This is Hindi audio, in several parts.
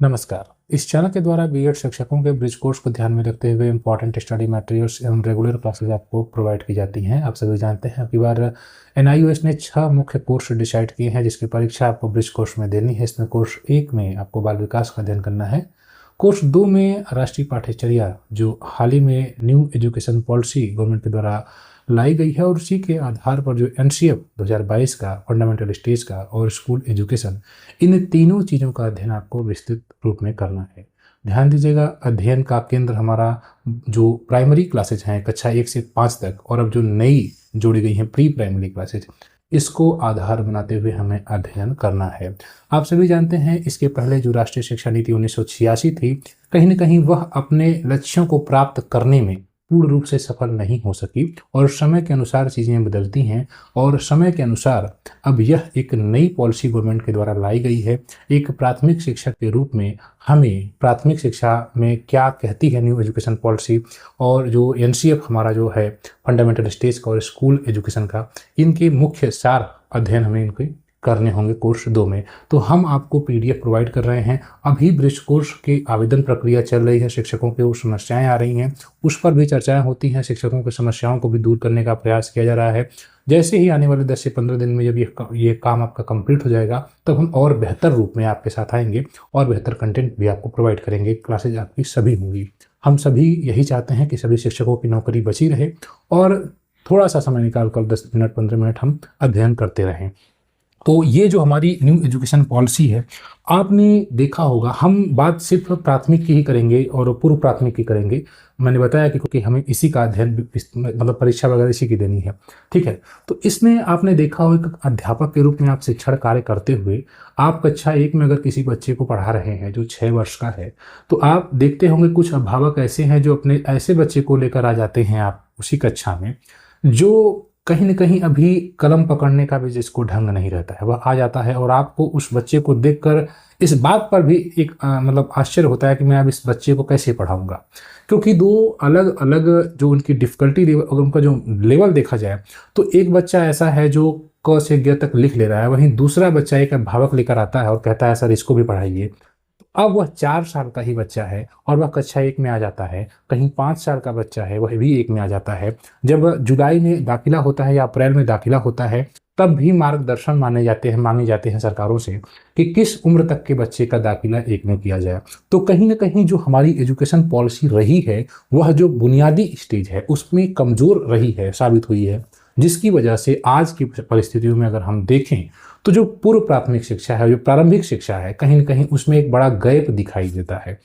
नमस्कार। इस चैनल के द्वारा बीएड शिक्षकों के ब्रिज कोर्स को ध्यान में रखते हुए इंपॉर्टेंट स्टडी मटेरियल्स एवं रेगुलर क्लासेज आपको प्रोवाइड की जाती हैं। आप सभी जानते हैं अगली बार एनआईओएस ने 6 मुख्य कोर्स डिसाइड किए हैं जिसकी परीक्षा आपको ब्रिज कोर्स में देनी है। इसमें कोर्स 1 में आपको बाल विकास का अध्ययन करना है। कोर्स 2 में राष्ट्रीय पाठ्यचर्या जो हाल ही में न्यू एजुकेशन पॉलिसी गवर्नमेंट के द्वारा लाई गई है और उसी के आधार पर जो एनसीएफ 2022 का फंडामेंटल स्टेज का और स्कूल एजुकेशन, इन तीनों चीज़ों का अध्ययन आपको विस्तृत रूप में करना है। ध्यान दीजिएगा, अध्ययन का केंद्र हमारा जो प्राइमरी क्लासेज हैं कक्षा 1 से 5 तक और अब जो नई जोड़ी गई हैं प्री प्राइमरी क्लासेज, इसको आधार बनाते हुए हमें अध्ययन करना है। आप सभी जानते हैं इसके पहले जो राष्ट्रीय शिक्षा नीति 1986 थी, कहीं न कहीं वह अपने लक्ष्यों को प्राप्त करने में पूर्ण रूप से सफल नहीं हो सकी और समय के अनुसार चीज़ें बदलती हैं और समय के अनुसार अब यह एक नई पॉलिसी गवर्नमेंट के द्वारा लाई गई है। एक प्राथमिक शिक्षक के रूप में हमें प्राथमिक शिक्षा में क्या कहती है न्यू एजुकेशन पॉलिसी और जो एनसीएफ हमारा जो है फंडामेंटल स्टेज का और स्कूल एजुकेशन का, इनके मुख्य सार अध्ययन हमें इनके करने होंगे कोर्स 2 में। तो हम आपको पीडीएफ प्रोवाइड कर रहे हैं। अभी ब्रिज कोर्स की आवेदन प्रक्रिया चल रही है, शिक्षकों के वो समस्याएं आ रही हैं, उस पर भी चर्चाएं होती हैं, शिक्षकों की समस्याओं को भी दूर करने का प्रयास किया जा रहा है। जैसे ही आने वाले 10 से 15 दिन में जब ये काम आपका कंप्लीट हो जाएगा तब हम और बेहतर रूप में आपके साथ आएंगे और बेहतर कंटेंट भी आपको प्रोवाइड करेंगे। क्लासेज आपकी सभी होंगी। हम सभी यही चाहते हैं कि सभी शिक्षकों की नौकरी बची रहे और थोड़ा सा समय निकाल कर 10 मिनट 15 मिनट हम अध्ययन करते रहें। तो ये जो हमारी न्यू एजुकेशन पॉलिसी है, आपने देखा होगा, हम बात सिर्फ प्राथमिक की ही करेंगे और पूर्व प्राथमिक की करेंगे। मैंने बताया कि क्योंकि हमें इसी का अध्ययन मतलब परीक्षा वगैरह इसी की देनी है, ठीक है। तो इसमें आपने देखा हो, एक अध्यापक के रूप में आप शिक्षण कार्य करते हुए आप कक्षा 1 में अगर किसी बच्चे को पढ़ा रहे हैं जो 6 वर्ष का है, तो आप देखते होंगे कुछ अभिभावक ऐसे हैं जो अपने ऐसे बच्चे को लेकर आ जाते हैं आप उसी कक्षा में, जो कहीं न कहीं अभी कलम पकड़ने का भी जिसको ढंग नहीं रहता है, वह आ जाता है और आपको उस बच्चे को देखकर इस बात पर भी एक मतलब आश्चर्य होता है कि मैं अब इस बच्चे को कैसे पढ़ाऊंगा, क्योंकि 2 अलग अलग जो उनकी डिफ़िकल्टी लेवल, अगर उनका जो लेवल देखा जाए तो एक बच्चा ऐसा है जो क से ग तक लिख ले रहा है, वहीं दूसरा बच्चा एक अभिभावक लेकर आता है और कहता है सर इसको भी पढ़ाइए। अब वह 4 साल का ही बच्चा है और वह कक्षा 1 में आ जाता है, कहीं 5 साल का बच्चा है वह भी 1 में आ जाता है। जब जुलाई में दाखिला होता है या अप्रैल में दाखिला होता है तब भी मार्गदर्शन मांगे जाते हैं सरकारों से कि किस उम्र तक के बच्चे का दाखिला 1 में किया जाए। तो कहीं ना कहीं जो हमारी एजुकेशन पॉलिसी रही है वह जो बुनियादी स्टेज है उसमें कमज़ोर रही है, साबित हुई है, जिसकी वजह से आज की परिस्थितियों में अगर हम देखें तो जो पूर्व प्राथमिक शिक्षा है, जो प्रारंभिक शिक्षा है, कहीं न कहीं उसमें एक बड़ा गैप दिखाई देता है।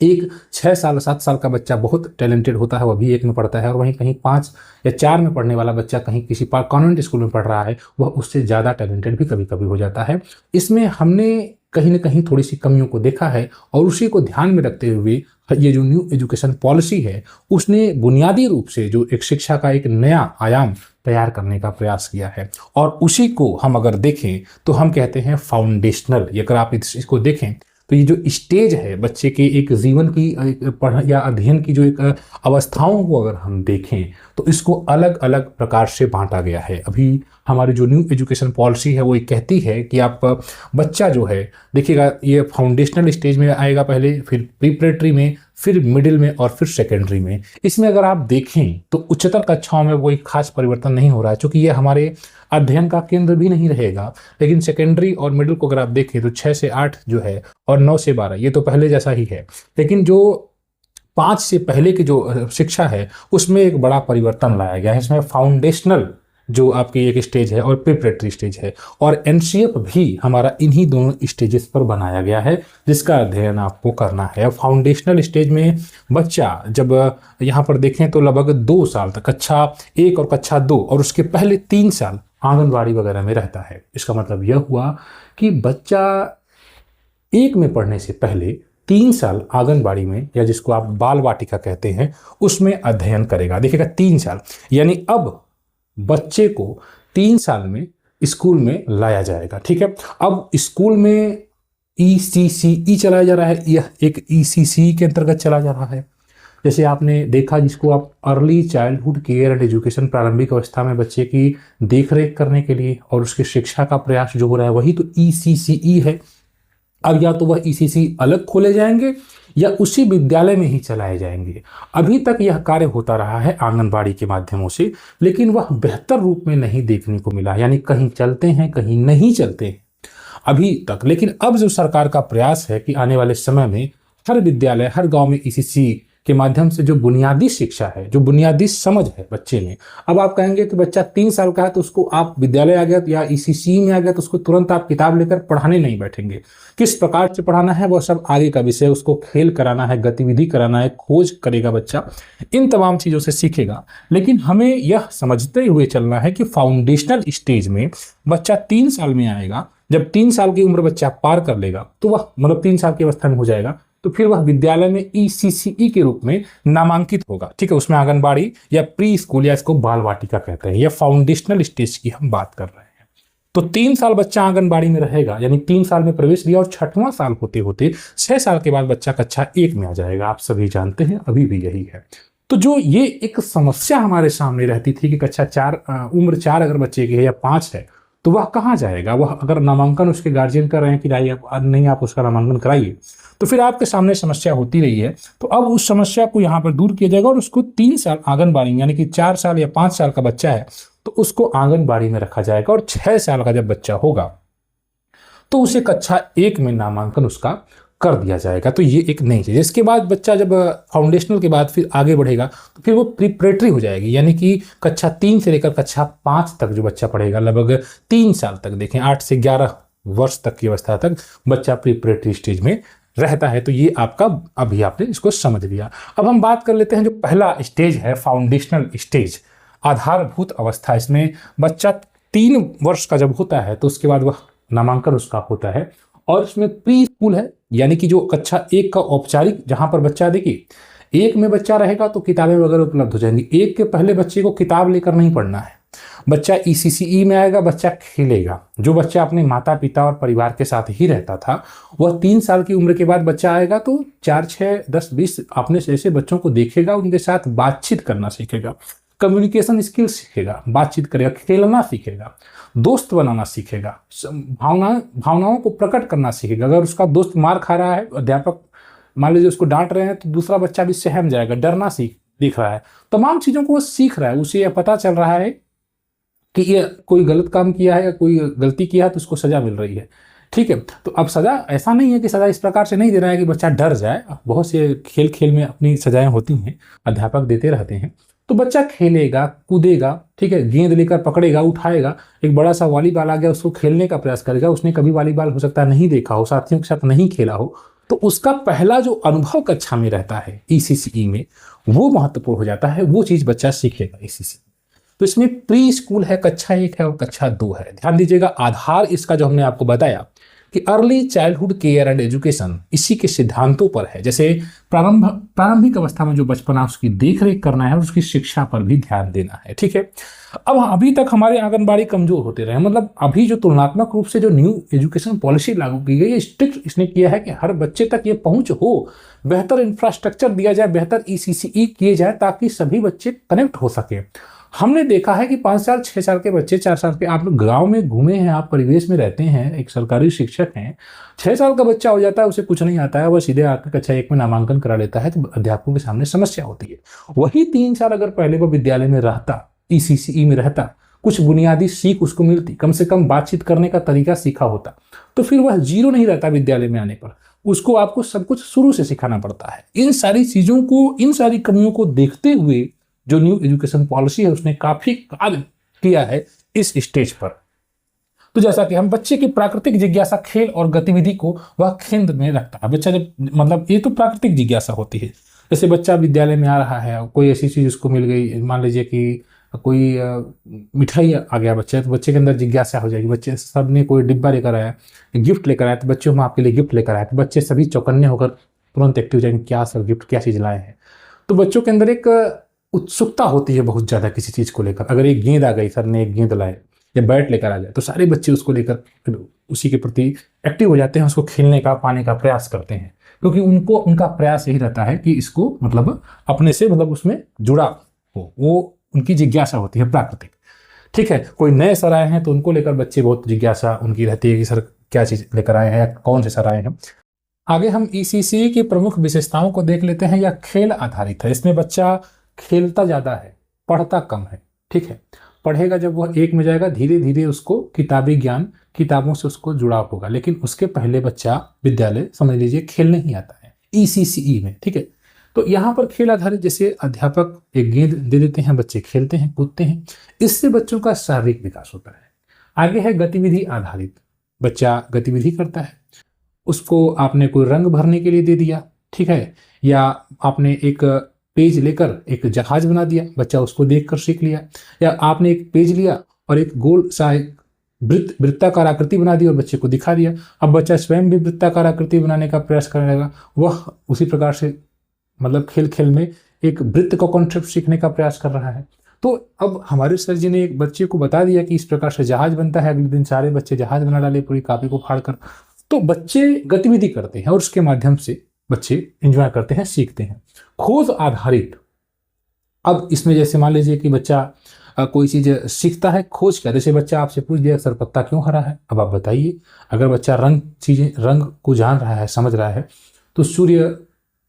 एक 6 साल 7 साल का बच्चा बहुत टैलेंटेड होता है, वह भी 1 में पढ़ता है और वहीं कहीं 5 या 4 में पढ़ने वाला बच्चा कहीं किसी कॉन्वेंट स्कूल में पढ़ रहा है, वह उससे ज़्यादा टैलेंटेड भी कभी कभी हो जाता है। इसमें हमने कहीं न कहीं थोड़ी सी कमियों को देखा है और उसी को ध्यान में रखते हुए ये जो न्यू एजुकेशन पॉलिसी है उसने बुनियादी रूप से जो एक शिक्षा का एक नया आयाम तैयार करने का प्रयास किया है और उसी को हम अगर देखें तो हम कहते हैं फाउंडेशनल। अगर आप इसको देखें तो ये जो स्टेज है बच्चे के एक जीवन की पढ़ या अध्ययन की जो एक अवस्थाओं को अगर हम देखें तो इसको अलग अलग प्रकार से बांटा गया है। अभी हमारी जो न्यू एजुकेशन पॉलिसी है वो ये कहती है कि आप बच्चा जो है, देखिएगा, ये फाउंडेशनल स्टेज में आएगा पहले, फिर प्रीपरेटरी में, फिर मिडिल में और फिर सेकेंडरी में। इसमें अगर आप देखें तो उच्चतर कक्षाओं में कोई खास परिवर्तन नहीं हो रहा है, क्योंकि ये हमारे अध्ययन का केंद्र भी नहीं रहेगा। लेकिन सेकेंडरी और मिडिल को अगर आप देखें तो 6 से 8 जो है और 9 से 12 ये तो पहले जैसा ही है, लेकिन जो 5 से पहले की जो शिक्षा है उसमें एक बड़ा परिवर्तन लाया गया है। इसमें फाउंडेशनल जो आपकी एक स्टेज है और प्रिपरेटरी स्टेज है और एनसीएफ भी हमारा इन्हीं दोनों स्टेजेस पर बनाया गया है जिसका अध्ययन आपको करना है। फाउंडेशनल स्टेज में बच्चा जब यहाँ पर देखें तो लगभग 2 साल तक कक्षा 1 और कक्षा 2 और उसके पहले 3 साल आंगनबाड़ी वगैरह में रहता है। इसका मतलब यह हुआ कि बच्चा 1 में पढ़ने से पहले 3 साल आंगनबाड़ी में, या जिसको आप बाल वाटिका कहते हैं, उसमें अध्ययन करेगा। देखिएगा 3 साल, यानी अब बच्चे को 3 साल में स्कूल में लाया जाएगा, ठीक है। अब स्कूल में ECCE चलाया जा रहा है, यह एक ECCE के अंतर्गत चला जा रहा है। जैसे आपने देखा जिसको आप early childhood care and education, प्रारंभिक अवस्था में बच्चे की देखरेख करने के लिए और उसकी शिक्षा का प्रयास जो हो रहा है वही तो ECCE है। अब या तो वह ईसीसी अलग खोले जाएंगे या उसी विद्यालय में ही चलाए जाएंगे। अभी तक यह कार्य होता रहा है आंगनबाड़ी के माध्यमों से, लेकिन वह बेहतर रूप में नहीं देखने को मिला, यानी कहीं चलते हैं कहीं नहीं चलते हैं अभी तक। लेकिन अब जो सरकार का प्रयास है कि आने वाले समय में हर विद्यालय, हर गांव में ईसीसी के माध्यम से जो बुनियादी शिक्षा है, जो बुनियादी समझ है बच्चे में। अब आप कहेंगे कि बच्चा 3 साल का है तो उसको आप विद्यालय आ गया या ईसीसी में आ गया तो उसको तुरंत आप किताब लेकर पढ़ाने नहीं बैठेंगे। किस प्रकार से पढ़ाना है वह सब आगे का विषय, उसको खेल कराना है, गतिविधि कराना है, खोज करेगा बच्चा, इन तमाम चीज़ों से सीखेगा। लेकिन हमें यह समझते हुए चलना है कि फाउंडेशनल स्टेज में बच्चा 3 साल में आएगा। जब 3 साल की उम्र बच्चा पार कर लेगा तो वह मतलब 3 साल की अवस्था में हो जाएगा, तो फिर वह विद्यालय में ईसीसीई के रूप में नामांकित होगा। ठीक है, उसमें आंगनबाड़ी या प्री स्कूल या इसको बाल वाटिका कहते हैं, या फाउंडेशनल स्टेज की हम बात कर रहे हैं। तो 3 साल बच्चा आंगनबाड़ी में रहेगा, यानी 3 साल में प्रवेश लिया और 6वां साल होते होते 6 साल के बाद बच्चा कक्षा 1 में आ जाएगा। आप सभी जानते हैं अभी भी यही है। तो जो ये एक समस्या हमारे सामने रहती थी कि कक्षा 4 उम्र 4 अगर बच्चे की है या 5 है तो वह कहाँ जाएगा, वह अगर नामांकन उसके गार्जियन कर रहे हैं कि नहीं आप उसका नामांकन कराइए, तो फिर आपके सामने समस्या होती रही है। तो अब उस समस्या को यहाँ पर दूर किया जाएगा और उसको 3 साल आंगनबाड़ी, यानी कि 4 साल या 5 साल का बच्चा है तो उसको आंगनबाड़ी में रखा जाएगा, और 6 साल का जब बच्चा होगा तो उसे कक्षा 1 में नामांकन उसका कर दिया जाएगा। तो ये एक नई चीज़। इसके बाद बच्चा जब फाउंडेशनल के बाद फिर आगे बढ़ेगा तो फिर वो प्रिपरेटरी हो जाएगी, यानी कि कक्षा 3 से लेकर कक्षा 5 तक जो बच्चा पढ़ेगा, लगभग 3 साल तक, देखें 8 से 11 वर्ष तक की अवस्था तक बच्चा प्रिपरेटरी स्टेज में रहता है। तो ये आपका, अभी आपने इसको समझ लिया। अब हम बात कर लेते हैं जो पहला स्टेज है, फाउंडेशनल स्टेज, आधारभूत अवस्था। इसमें बच्चा 3 वर्ष का जब होता है तो उसके बाद वह नामांकन उसका होता है, और इसमें प्री स्कूल है, यानी कि जो कक्षा 1 का औपचारिक, जहां पर बच्चा, देखिए 1 में बच्चा रहेगा तो किताबें वगैरह उपलब्ध हो जाएंगी। 1 के पहले बच्चे को किताब लेकर नहीं पढ़ना है, बच्चा ईसीसीई में आएगा, बच्चा खेलेगा। जो बच्चा अपने माता पिता और परिवार के साथ ही रहता था वह 3 साल की उम्र के बाद बच्चा आएगा तो 4, 6, 10, 20 अपने जैसे बच्चों को देखेगा, उनके साथ बातचीत करना सीखेगा, कम्युनिकेशन स्किल्स सीखेगा, बातचीत करेगा, खेलना सीखेगा, दोस्त बनाना सीखेगा, भावनाओं को प्रकट करना सीखेगा। अगर उसका दोस्त मार खा रहा है, अध्यापक मान लीजिए उसको डांट रहे हैं, तो दूसरा बच्चा भी सहम जाएगा, डरना दिख रहा है, तमाम चीज़ों को वो सीख रहा है। उसे यह पता चल रहा है कि ये कोई गलत काम किया है या कोई गलती किया है तो उसको सजा मिल रही है। ठीक है, तो अब सजा ऐसा नहीं है कि सजा इस प्रकार से नहीं दे रहा है कि बच्चा डर जाए। बहुत से खेल खेल में अपनी सजाएं होती हैं, अध्यापक देते रहते हैं। तो बच्चा खेलेगा, कूदेगा, ठीक है, गेंद लेकर पकड़ेगा, उठाएगा, एक बड़ा सा वॉलीबॉल आ गया उसको खेलने का प्रयास करेगा। उसने कभी वॉलीबॉल हो सकता है नहीं देखा हो, साथियों के साथ नहीं खेला हो, तो उसका पहला जो अनुभव कक्षा में रहता है ईसीसीई में, वो महत्वपूर्ण हो जाता है। वो चीज़ बच्चा सीखेगा ईसीसी। तो इसमें प्री स्कूल है, कक्षा 1 है और कक्षा 2 है। ध्यान दीजिएगा, आधार इसका जो हमने आपको बताया कि early childhood care and education इसी के सिद्धांतों पर है। जैसे प्रारंभिक अवस्था में जो बचपना उसकी देख रेख करना है और उसकी शिक्षा पर भी ध्यान देना है। ठीक है, अब अभी तक हमारे आंगनबाड़ी कमजोर होते रहे, मतलब अभी जो तुलनात्मक रूप से जो न्यू एजुकेशन पॉलिसी लागू की गई है, स्ट्रिक्ट इसने किया है कि हर बच्चे तक ये पहुंच हो, बेहतर इंफ्रास्ट्रक्चर दिया जाए, बेहतर ईसीसीई किए जाए ताकि सभी बच्चे कनेक्ट हो सके। हमने देखा है कि 5 साल 6 साल के बच्चे, 4 साल के, आप लोग गांव में घूमे हैं, आप परिवेश में रहते हैं, एक सरकारी शिक्षक हैं, 6 साल का बच्चा हो जाता है, उसे कुछ नहीं आता है, वह सीधे आकर कक्षा 1 में नामांकन करा लेता है, तो अध्यापकों के सामने समस्या होती है। वही 3 साल अगर पहले वो विद्यालय में रहता, ईसीसीई में रहता, कुछ बुनियादी सीख उसको मिलती, कम से कम बातचीत करने का तरीका सीखा होता, तो फिर वह जीरो नहीं रहता विद्यालय में आने पर। उसको आपको सब कुछ शुरू से सिखाना पड़ता है। इन सारी चीज़ों को, इन सारी कमियों को देखते हुए जो न्यू एजुकेशन पॉलिसी है उसने काफी कार्य किया है इस स्टेज पर। तो जैसा कि हम बच्चे की प्राकृतिक जिज्ञासा, खेल और गतिविधि को वह केंद्र में रखता है। बच्चा जब, मतलब ये तो प्राकृतिक जिज्ञासा होती है। जैसे बच्चा विद्यालय में आ रहा है, कोई ऐसी चीज उसको मिल गई, मान लीजिए कि कोई मिठाई आ गया बच्चे, तो बच्चे के अंदर जिज्ञासा हो जाएगी। बच्चे सब ने कोई डिब्बा लेकर आया, गिफ्ट लेकर आया, तो बच्चों हम आपके लिए गिफ्ट लेकर आए, तो बच्चे सभी चौकन्ने होकर तुरंत एक्टिव हो जाएंगे, क्या सर गिफ्ट, क्या चीज़ लाए हैं। तो बच्चों के अंदर एक उत्सुकता होती है बहुत ज़्यादा किसी चीज़ को लेकर। अगर एक गेंद आ गई, सर ने एक गेंद लाए या बैट लेकर आ जाए, तो सारे बच्चे उसको लेकर उसी के प्रति एक्टिव हो जाते हैं, उसको खेलने का, पाने का प्रयास करते हैं, क्योंकि उनको, उनका प्रयास यही रहता है कि इसको मतलब अपने से, मतलब उसमें जुड़ा हो, वो उनकी जिज्ञासा होती है प्राकृतिक। ठीक है, कोई नए सर आए हैं तो उनको लेकर बच्चे बहुत जिज्ञासा उनकी रहती है कि सर क्या चीज़ लेकर आए हैं या कौन से सर आए हैं। आगे हम ईसीसी की प्रमुख विशेषताओं को देख लेते हैं। यह खेल आधारित है, इसमें बच्चा खेलता ज़्यादा है, पढ़ता कम है। ठीक है, पढ़ेगा जब वह 1 में जाएगा, धीरे धीरे उसको किताबी ज्ञान, किताबों से उसको जुड़ाव होगा, लेकिन उसके पहले बच्चा विद्यालय समझ लीजिए खेलने ही आता है ईसीसीई में। ठीक है, तो यहाँ पर खेल आधारित, जैसे अध्यापक एक गेंद दे देते हैं, बच्चे खेलते हैं, कूदते हैं, इससे बच्चों का शारीरिक विकास होता है। आगे है गतिविधि आधारित, बच्चा गतिविधि करता है, उसको आपने कोई रंग भरने के लिए दे दिया, ठीक है, या आपने एक पेज लेकर एक जहाज बना दिया, बच्चा उसको देखकर सीख लिया, या आपने एक पेज लिया और एक गोल सा एक वृत्ताकार आकृति बना दी और बच्चे को दिखा दिया। अब बच्चा स्वयं भी वृत्ताकार आकृति बनाने का प्रयास करने लगा, वह उसी प्रकार से मतलब खेल खेल में एक वृत्त का कॉन्सेप्ट सीखने का प्रयास कर रहा है। तो अब हमारे सर जी ने एक बच्चे को बता दिया कि इस प्रकार से जहाज बनता है, अगले दिन सारे बच्चे जहाज बना डाले पूरी कॉपी को फाड़कर। तो बच्चे गतिविधि करते हैं और उसके माध्यम से बच्चे एंजॉय करते हैं, सीखते हैं। खोज आधारित, अब इसमें जैसे मान लीजिए कि बच्चा कोई चीज़ सीखता है, खोज क्या, जैसे बच्चा आपसे पूछ दिया सर पत्ता क्यों हरा है, अब आप बताइए। अगर बच्चा रंग को जान रहा है, समझ रहा है, तो सूर्य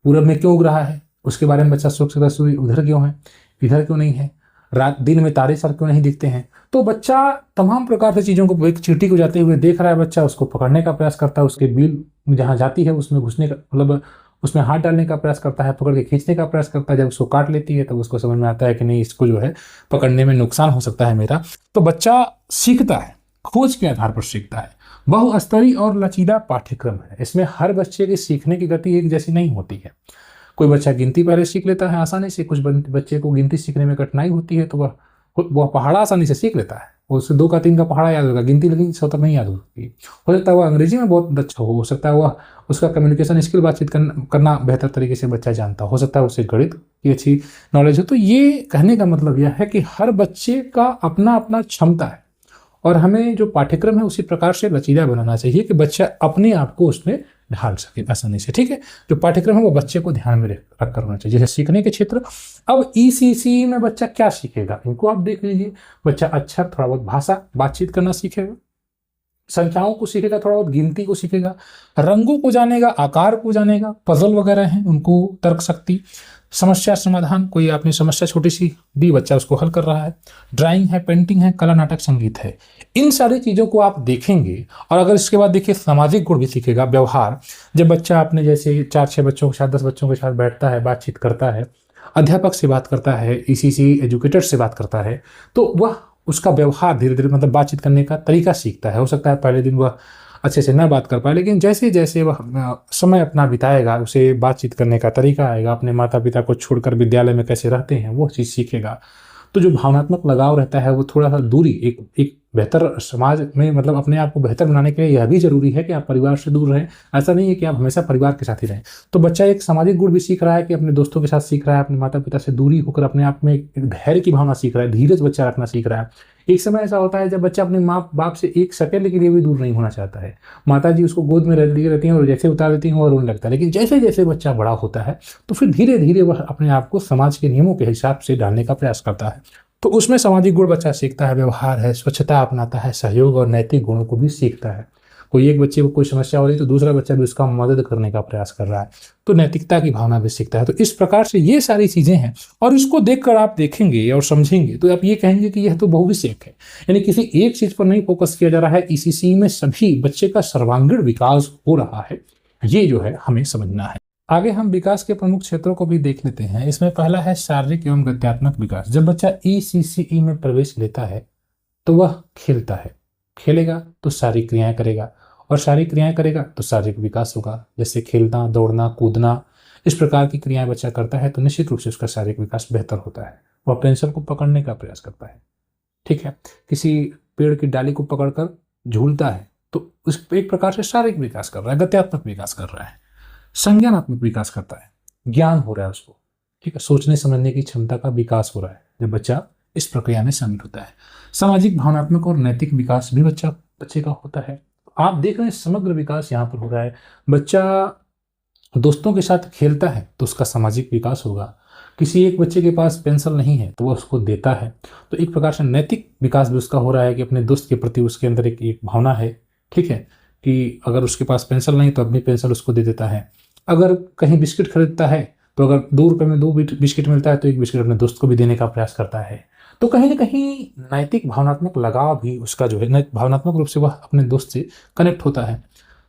पूरब में क्यों उग रहा है, उसके बारे में बच्चा सोच सकता है। सूर्य उधर क्यों है, इधर क्यों नहीं है, रात दिन में तारे सर क्यों नहीं दिखते हैं। तो बच्चा तमाम प्रकार से चीज़ों को, एक चींटी को जाते हुए देख रहा है बच्चा, उसको पकड़ने का प्रयास करता है, उसके बिल जहाँ जाती है उसमें घुसने का, मतलब उसमें हाथ डालने का प्रयास करता है, पकड़ के खींचने का प्रयास करता है। जब उसको काट लेती है तब उसको समझ में आता है कि नहीं, इसको जो है पकड़ने में नुकसान हो सकता है मेरा। तो बच्चा सीखता है, खोज के आधार पर सीखता है। बहुस्तरीय और लचीला पाठ्यक्रम है, इसमें हर बच्चे की सीखने की गति एक जैसी नहीं होती है। कोई बच्चा गिनती पहले सीख लेता है आसानी से, कुछ बच्चे को गिनती सीखने में कठिनाई होती है, तो वह पहाड़ा आसानी से सीख लेता है, उससे 2 का 3 का पहाड़ा याद होगा, गिनती लेकिन 100 तक नहीं याद होती। हो सकता है वह अंग्रेजी में बहुत अच्छा हो सकता है वह उसका कम्युनिकेशन स्किल, बातचीत करना बेहतर तरीके से बच्चा जानता हो सकता है उसे गणित की अच्छी नॉलेज हो। तो ये कहने का मतलब यह है कि हर बच्चे का अपना अपना क्षमता है और हमें जो पाठ्यक्रम है उसी प्रकार से लचीला बनाना चाहिए कि बच्चा अपने आप को उसमें ढाल सके आसानी से। ठीक है, जो पाठ्यक्रम है वो बच्चे को ध्यान में रख कर होना चाहिए। जैसे सीखने के क्षेत्र, अब ईसीसी में बच्चा क्या सीखेगा, इनको आप देख लीजिए। बच्चा अक्षर, थोड़ा बहुत भाषा, बातचीत करना सीखेगा, संख्याओं को सीखेगा, थोड़ा बहुत गिनती को सीखेगा, रंगों को जानेगा, आकार को जानेगा, पजल वगैरह हैं उनको, तर्क शक्ति, समस्या समाधान, कोई आपने समस्या छोटी सी दी, बच्चा उसको हल कर रहा है, ड्राइंग है, पेंटिंग है, कला नाटक संगीत है। इन सारी चीज़ों को आप देखेंगे और अगर इसके बाद देखिए सामाजिक गुण भी सीखेगा, व्यवहार। जब बच्चा अपने जैसे 4-6 बच्चों के साथ, 10 बच्चों के साथ बैठता है, बातचीत करता है, अध्यापक से बात करता है, ईसीसी एजुकेटर से बात करता है, तो वह उसका व्यवहार धीरे धीरे, मतलब बातचीत करने का तरीका सीखता है। हो सकता है पहले दिन वह अच्छे से ना बात कर पाए, लेकिन जैसे जैसे वह समय अपना बिताएगा, उसे बातचीत करने का तरीका आएगा, अपने माता पिता को छोड़कर विद्यालय में कैसे रहते हैं वो चीज़ सीखेगा। तो जो भावनात्मक लगाव रहता है वो थोड़ा सा दूरी, एक बेहतर समाज में, मतलब अपने आप को बेहतर बनाने के लिए यह भी जरूरी है कि आप परिवार से दूर रहें। ऐसा नहीं है कि आप हमेशा परिवार के साथ ही रहें। तो बच्चा एक सामाजिक गुण भी सीख रहा है कि अपने दोस्तों के साथ सीख रहा है, अपने माता पिता से दूरी होकर अपने आप में एक धैर्य की भावना सीख रहा है, धीरज बच्चा रखना सीख रहा है। एक समय ऐसा होता है जब बच्चा अपने माँ बाप से एक सेकंड के लिए भी दूर नहीं होना चाहता है। माता जी उसको गोद में लिए रहती हैं और जैसे उतार देती हैं वो रोने लगता है। लेकिन जैसे जैसे बच्चा बड़ा होता है तो फिर धीरे धीरे वह अपने आप को समाज के नियमों के हिसाब से डालने का प्रयास करता है। तो उसमें सामाजिक गुण बच्चा सीखता है, व्यवहार है, स्वच्छता अपनाता है, सहयोग और नैतिक गुणों को भी सीखता है। कोई एक बच्चे को कोई समस्या हो रही तो दूसरा बच्चा भी उसका मदद करने का प्रयास कर रहा है, तो नैतिकता की भावना भी सीखता है। तो इस प्रकार से ये सारी चीज़ें हैं और इसको देखकर आप देखेंगे और समझेंगे तो आप ये कहेंगे कि यह तो बहुविषयक है, यानी किसी एक चीज़ पर नहीं फोकस किया जा रहा है। ईसीसी में सभी बच्चे का सर्वांगीण विकास हो रहा है, ये जो है हमें समझना है। आगे हम विकास के प्रमुख क्षेत्रों को भी देख लेते हैं। इसमें पहला है शारीरिक एवं गत्यात्मक विकास। जब बच्चा ईसीसीई में प्रवेश लेता है तो वह खेलता है, खेलेगा तो शारीरिक क्रियाएं करेगा और शारीरिक क्रियाएं करेगा तो शारीरिक विकास होगा। जैसे खेलना, दौड़ना, कूदना, इस प्रकार की क्रियाएं बच्चा करता है तो निश्चित रूप से उसका शारीरिक विकास बेहतर होता है। वह पेंसिल को पकड़ने का प्रयास करता है, ठीक है, किसी पेड़ की डाली को पकड़कर झूलता है तो उस एक प्रकार से शारीरिक विकास कर रहा है, गत्यात्मक विकास कर रहा है। संज्ञानात्मक विकास करता है, ज्ञान हो रहा है उसको, ठीक है, सोचने समझने की क्षमता का विकास हो रहा है जब बच्चा इस प्रक्रिया में शामिल होता है। सामाजिक, भावनात्मक और नैतिक विकास भी बच्चे का होता है। आप देख रहे हैं समग्र विकास यहाँ पर हो रहा है। बच्चा दोस्तों के साथ खेलता है तो उसका सामाजिक विकास होगा। किसी एक बच्चे के पास पेंसिल नहीं है तो वह उसको देता है, तो एक प्रकार से नैतिक विकास भी उसका हो रहा है कि अपने दोस्त के प्रति उसके अंदर एक भावना है, ठीक है, कि अगर उसके पास पेंसिल नहीं तो अपनी पेंसिल उसको दे देता है। अगर कहीं बिस्किट खरीदता है तो अगर 2 रुपये में 2 बिस्किट मिलता है तो एक बिस्किट अपने दोस्त को भी देने का प्रयास करता है। तो कहीं ना कहीं नैतिक भावनात्मक लगाव भी उसका जो है, भावनात्मक रूप से वह अपने दोस्त से कनेक्ट होता है।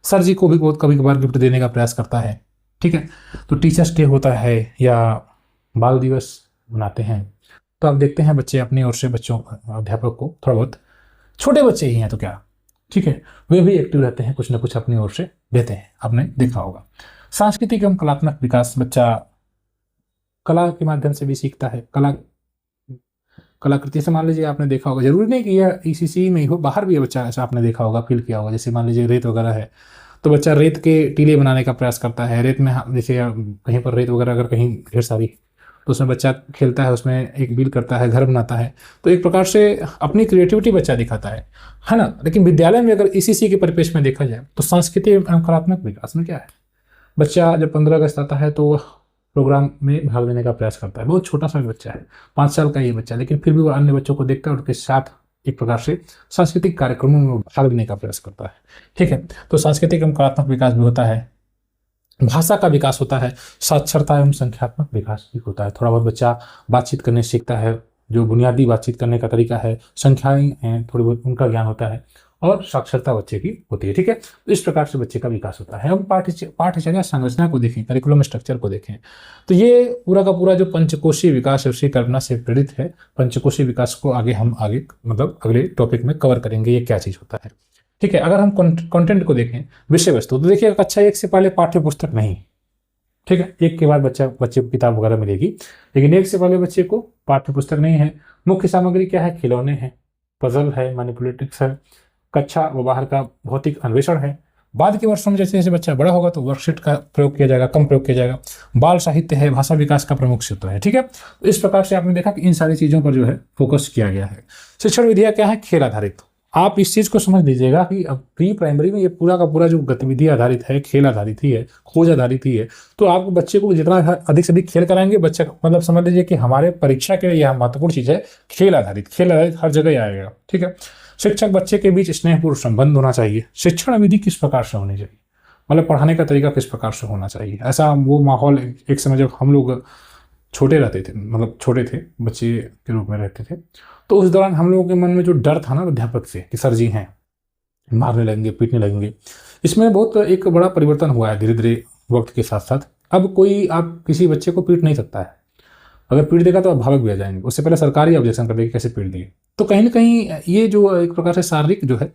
सर जी को भी बहुत कभी कभार गिफ्ट देने का प्रयास करता है। ठीक है, तो टीचर्स डे होता है या बाल दिवस मनाते हैं तो आप देखते हैं बच्चे अपनी ओर से बच्चों अध्यापक को थोड़ा बहुत, छोटे बच्चे ही हैं तो क्या, ठीक है, वे भी एक्टिव रहते हैं, कुछ ना कुछ अपनी ओर से देते हैं, आपने देखा होगा। सांस्कृतिक एवं कलात्मक विकास, बच्चा कला के माध्यम से भी सीखता है। कलाकृति से मान लीजिए आपने देखा होगा, जरूरी नहीं कि यह ईसीसी में ही हो, बाहर भी है बच्चा, ऐसा आपने देखा होगा, फील किया होगा। जैसे मान लीजिए रेत वगैरह है तो बच्चा रेत के टीले बनाने का प्रयास करता है। रेत में जैसे कहीं पर रेत वगैरह अगर कहीं ढेर सारी तो उसमें बच्चा खेलता है, उसमें एक बिल करता है, घर बनाता है। तो एक प्रकार से अपनी क्रिएटिविटी बच्चा दिखाता है ना। लेकिन विद्यालय में अगर ईसीसी के परिपेक्ष में देखा जाए तो सांस्कृतिक एवं कलात्मक विकास में क्या है, बच्चा जब 15 अगस्त आता है तो प्रोग्राम में भाग लेने का प्रयास करता है। बहुत छोटा सा बच्चा है, 5 साल का ये बच्चा, लेकिन फिर भी वो अन्य बच्चों को देखता है और उनके साथ एक प्रकार से सांस्कृतिक कार्यक्रमों में भाग लेने का प्रयास करता है। ठीक है, तो सांस्कृतिक एवं कलात्मक विकास भी होता है। भाषा का विकास होता है, साक्षरता एवं संख्यात्मक विकास भी होता है। थोड़ा बहुत बच्चा बातचीत करने सीखता है, जो बुनियादी बातचीत करने का तरीका है, संख्याएं हैं थोड़ी बहुत उनका ज्ञान होता है और साक्षरता बच्चे की होती है। ठीक है, तो इस प्रकार से बच्चे का विकास होता है। हम पाठ्यचर्या संरचना को देखें, करिकुलम स्ट्रक्चर को देखें तो ये पूरा का पूरा जो पंचकोशीय विकास है उसकी कल्पना से प्रेरित है। पंचकोशीय विकास को हम आगे मतलब अगले टॉपिक में कवर करेंगे, ये क्या चीज़ होता है। ठीक है, अगर हम कंटेंट को देखें, विषय वस्तु, तो देखिए कक्षा 1 से पहले पाठ्य पुस्तक नहीं। ठीक है, 1 के बाद बच्चे को किताब वगैरह मिलेगी, लेकिन 1 से पहले बच्चे को पाठ्य पुस्तक नहीं है। मुख्य सामग्री क्या है, खिलौने हैं, पजल है, मैनिपुलेटिक्स है, कक्षा व बाहर का भौतिक अन्वेषण है। बाद के वर्षों में जैसे जैसे बच्चा बड़ा होगा तो वर्कशीट का प्रयोग किया जाएगा, कम प्रयोग किया जाएगा। बाल साहित्य है, भाषा विकास का प्रमुख क्षेत्र है। ठीक है, तो इस प्रकार से आपने देखा कि इन सारी चीज़ों पर जो है फोकस किया गया है। शिक्षण विधियाँ क्या है, खेल आधारित। आप इस चीज़ को समझ लीजिएगा कि अब प्री प्राइमरी में ये पूरा का पूरा जो गतिविधि आधारित है, खेल आधारित ही है, खोज आधारित ही है। तो आप बच्चे को जितना अधिक से अधिक खेल कराएंगे, बच्चा मतलब समझ लीजिए कि हमारे परीक्षा के लिए यह महत्वपूर्ण चीज़ है, खेल आधारित हर जगह आएगा। ठीक है, शिक्षक बच्चे के बीच स्नेहपूर्ण संबंध होना चाहिए। शिक्षण विधि किस प्रकार से होनी चाहिए, मतलब पढ़ाने का तरीका किस प्रकार से होना चाहिए। ऐसा वो माहौल एक समय जब हम लोग छोटे रहते थे, मतलब छोटे थे, बच्चे के रूप में रहते थे, तो उस दौरान हम लोगों के मन में जो डर था ना अध्यापक से कि सर जी हैं, मारने लगेंगे, पीटने लगेंगे, इसमें बहुत एक बड़ा परिवर्तन हुआ है धीरे धीरे वक्त के साथ साथ। अब कोई आप किसी बच्चे को पीट नहीं सकता है, अगर पीट देगा तो आप भावक भी आ जाएंगे, उससे पहले सरकार ही ऑब्जेक्शन कर देगी कैसे पीट दिए। तो कहीं ना कहीं ये जो एक प्रकार से शारीरिक जो है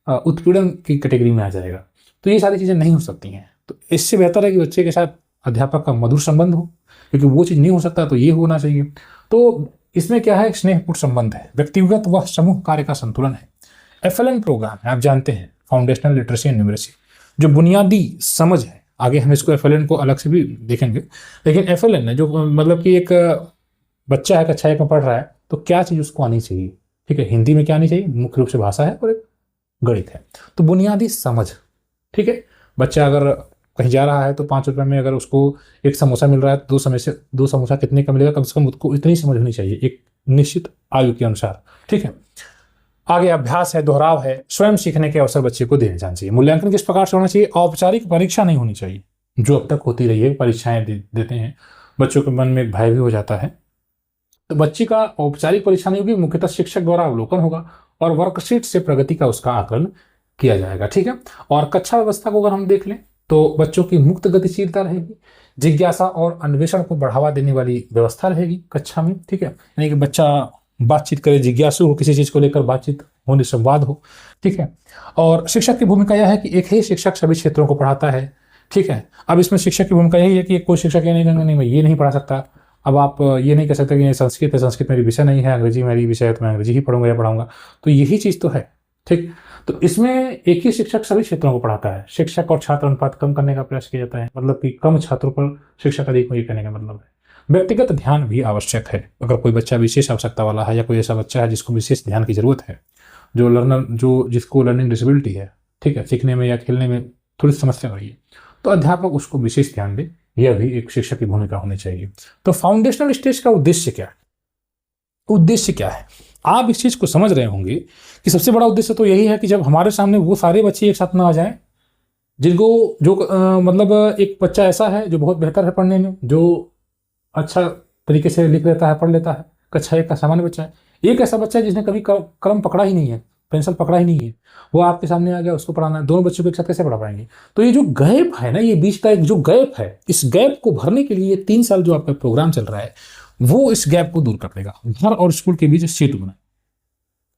उत्पीड़न की कैटेगरी में आ जाएगा। तो ये सारी चीज़ें नहीं हो सकती हैं। तो इससे बेहतर है कि बच्चे के साथ अध्यापक का मधुर संबंध हो, क्योंकि वो चीज़ नहीं हो सकता तो ये होना चाहिए। तो इसमें क्या है, स्नेहपूर्ण संबंध है, व्यक्तिगत व समूह कार्य का संतुलन है। FLN प्रोग्राम है, आप जानते हैं, फाउंडेशनल लिटरेसी एंड न्यूमरेसी, जो बुनियादी समझ है। आगे हम इसको FLN को अलग से भी देखेंगे, लेकिन FLN है जो मतलब कि एक बच्चा है कक्षा 1 में पढ़ रहा है तो क्या चीज़ उसको आनी चाहिए। ठीक है, हिंदी में क्या आनी चाहिए, मुख्य रूप से भाषा है और एक गणित है। तो बुनियादी समझ, ठीक है, बच्चा अगर कहीं जा रहा है तो 5 रुपये में अगर उसको एक समोसा मिल रहा है तो 2 समोसा कितने का मिलेगा, कम से कम उसको इतनी समझ होनी चाहिए एक निश्चित आयु के अनुसार। ठीक है, आगे अभ्यास है, दोहराव है, स्वयं सीखने के अवसर बच्चे को दिए जाने चाहिए। मूल्यांकन किस प्रकार से होना चाहिए, औपचारिक परीक्षा नहीं होनी चाहिए, जो अब तक होती रही है, परीक्षाएं देते हैं, बच्चों के मन में भय भी हो जाता है। तो बच्चे का औपचारिक परीक्षा नहीं होगी, मुख्यतः शिक्षक द्वारा अवलोकन होगा और वर्कशीट से प्रगति का उसका आकलन किया जाएगा। ठीक है, और कक्षा व्यवस्था को अगर हम देख लें तो बच्चों की मुक्त गतिशीलता रहेगी, जिज्ञासा और अन्वेषण को बढ़ावा देने वाली व्यवस्था रहेगी कक्षा में। ठीक है, यानी कि बच्चा बातचीत करे, जिज्ञासु हो, किसी चीज़ को लेकर बातचीत होने, संवाद हो। ठीक है, और शिक्षक की भूमिका यह है कि एक ही शिक्षक सभी क्षेत्रों को पढ़ाता है। ठीक है, अब इसमें शिक्षक की भूमिका यही है कि कोई शिक्षक ये नहीं कहेंगे नहीं मैं ये नहीं पढ़ा सकता। अब आप ये नहीं कह सकते कि संस्कृत है, संस्कृत मेरी विषय नहीं है, अंग्रेजी मेरी विषय है तो मैं अंग्रेजी ही पढ़ूंगा या पढ़ाऊंगा। तो यही चीज़ तो है। ठीक, तो इसमें एक ही शिक्षक सभी क्षेत्रों को पढ़ाता है। शिक्षक और छात्र अनुपात कम करने का प्रयास किया जाता है, मतलब कि कम छात्रों पर शिक्षक अधिक हो, ये कहने का मतलब है। व्यक्तिगत ध्यान भी आवश्यक है। अगर कोई बच्चा विशेष आवश्यकता वाला है या कोई ऐसा बच्चा है जिसको विशेष ध्यान की जरूरत है, जिसको लर्निंग डिसेबिलिटी है, ठीक है, सीखने में या खेलने में थोड़ी समस्या हो रही है, तो अध्यापक उसको विशेष ध्यान दे, यह भी एक शिक्षक की भूमिका होनी चाहिए। तो फाउंडेशनल स्टेज का उद्देश्य क्या है, आप इस चीज़ को समझ रहे होंगे कि सबसे बड़ा उद्देश्य तो यही है कि जब हमारे सामने वो सारे बच्चे एक साथ ना आ जाएं जिनको जो मतलब एक बच्चा ऐसा है जो बहुत बेहतर है पढ़ने में, जो अच्छा तरीके से लिख लेता है, पढ़ लेता है, कक्षा एक का सामान्य बच्चा है, एक ऐसा बच्चा है जिसने कभी कलम पकड़ा ही नहीं है, पेंसिल पकड़ा ही नहीं है, वो आपके सामने आ गया, उसको पढ़ाना है, दोनों बच्चों को एक साथ कैसे पढ़ा पाएंगे? तो ये जो गैप है ना, ये बीच का एक जो गैप है, इस गैप को भरने के लिए ये 3 साल जो आपका प्रोग्राम चल रहा है वो इस गैप को दूर कर देगा। घर और स्कूल के बीच सेतु बनाए,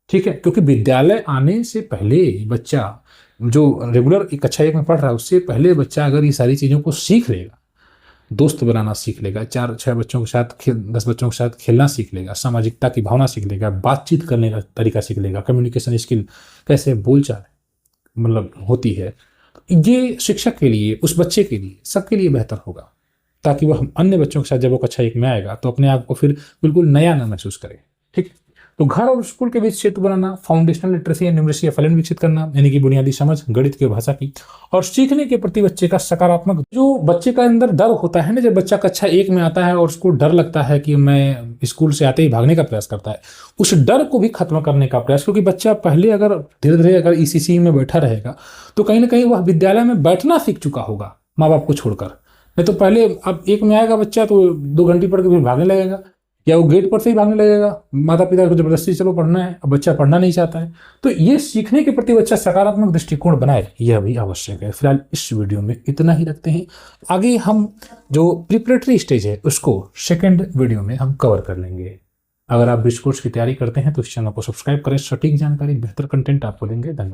ठीक है? क्योंकि विद्यालय आने से पहले बच्चा जो रेगुलर कक्षा 1 में पढ़ रहा है उससे पहले बच्चा अगर ये सारी चीज़ों को सीख लेगा, दोस्त बनाना सीख लेगा, 4-6 बच्चों के साथ 10 बच्चों के साथ खेलना सीख लेगा, सामाजिकता की भावना सीख लेगा, बातचीत करने का तरीका सीख लेगा, कम्युनिकेशन स्किल कैसे बोलचाल मतलब होती है, ये शिक्षक के लिए, उस बच्चे के लिए, सबके लिए बेहतर होगा, ताकि वह अन्य बच्चों के साथ जब वो कक्षा 1 में आएगा तो अपने आप को फिर बिल्कुल नया ना महसूस करे। ठीक, तो घर और स्कूल के बीच सेतु बनाना, foundational literacy and numeracy FLN विकसित करना, यानी कि बुनियादी समझ गणित की भाषा की, और सीखने के प्रति बच्चे का सकारात्मक, जो बच्चे का अंदर डर होता है ना, जब बच्चा कक्षा 1 में आता है और उसको डर लगता है कि मैं स्कूल से आते ही भागने का प्रयास करता है, उस डर को भी खत्म करने का प्रयास, क्योंकि बच्चा पहले अगर धीरे धीरे अगर ईसीसी में बैठा रहेगा तो कहीं ना कहीं वह विद्यालय में बैठना सीख चुका होगा माँ बाप को छोड़कर। नहीं तो पहले अब 1 में आएगा बच्चा तो 2 घंटे पढ़ के फिर भागने लगेगा, या वो गेट पर से ही भागने लगेगा, माता पिता को जबरदस्ती चलो पढ़ना है, अब बच्चा पढ़ना नहीं चाहता है। तो ये सीखने के प्रति बच्चा सकारात्मक दृष्टिकोण बनाए, यह भी आवश्यक है। फिलहाल इस वीडियो में इतना ही रखते हैं, आगे हम जो प्रिपरेटरी स्टेज है उसको सेकेंड वीडियो में हम कवर कर लेंगे। अगर आप ब्रिज कोर्स की तैयारी करते हैं तो इस चैनल को सब्सक्राइब करें, सटीक जानकारी, बेहतर कंटेंट आपको देंगे। धन्यवाद।